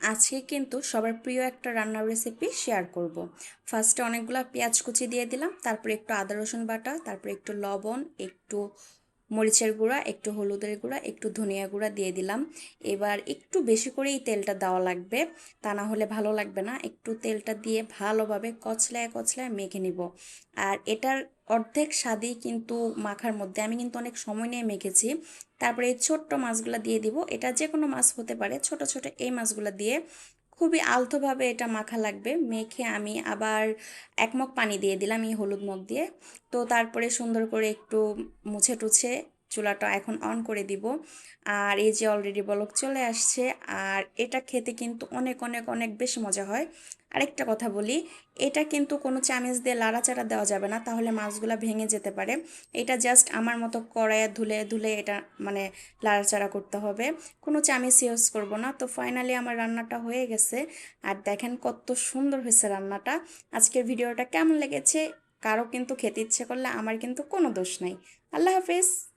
আজকে কিন্তু সবার প্রিয় একটা রান্নার রেসিপি শেয়ার করব। ফার্স্টে অনেকগুলো পেঁয়াজ কুচি দিয়ে দিলাম, তারপরে একটু আদা রসুন বাটা, তারপরে একটু লবণ, একটু মরিচের গুঁড়া, একটু হলুদের গুঁড়া, একটু ধনিয়া গুঁড়া দিয়ে দিলাম। এবার একটু বেশি করেই তেলটা দেওয়া লাগবে, তা না হলে ভালো লাগবে না। একটু তেলটা দিয়ে ভালোভাবে কচলায় কচলায় মেখে নিব। আর এটার অর্ধেক স্বাদই কিন্তু মাখার মধ্যে, আমি কিন্তু অনেক সময় নিয়ে মেখেছি। তারপরে এই ছোট্ট মাছগুলো দিয়ে দিব, এটা যে কোনো মাছ হতে পারে, ছোট ছোট এই মাছগুলো দিয়ে খুবই আলতোভাবে এটা মাখা লাগবে। মেখে আমি আবার এক মগ পানি দিয়ে দিলাম, এই হলুদ মগ দিয়ে। তো তারপরে সুন্দর করে একটু মুছে টুছে চুলাটা এখন অন করে দিব। আর এই যে অলরেডি বলক চলে আসছে। আর এটা খেতে কিন্তু অনেক অনেক অনেক বেশি মজা হয়। আরেকটা কথা বলি, এটা কিন্তু কোনো চামিচ দিয়ে লাড়াচাড়া দেওয়া যাবে না, তাহলে মাছগুলা ভেঙে যেতে পারে। এটা জাস্ট আমার মতো কড়াইয়ে ধুলে ধুলে এটা মানে লাড়াচাড়া করতে হবে, কোনো চামিচ ইউজ করব না। তো ফাইনালি আমার রান্নাটা হয়ে গেছে। আর দেখেন কত সুন্দর হয়েছে রান্নাটা। আজকের ভিডিওটা কেমন লেগেছে, কারো কিন্তু খেতে ইচ্ছে করলে আমার কিন্তু কোনো দোষ নাই। আল্লাহ হাফেজ।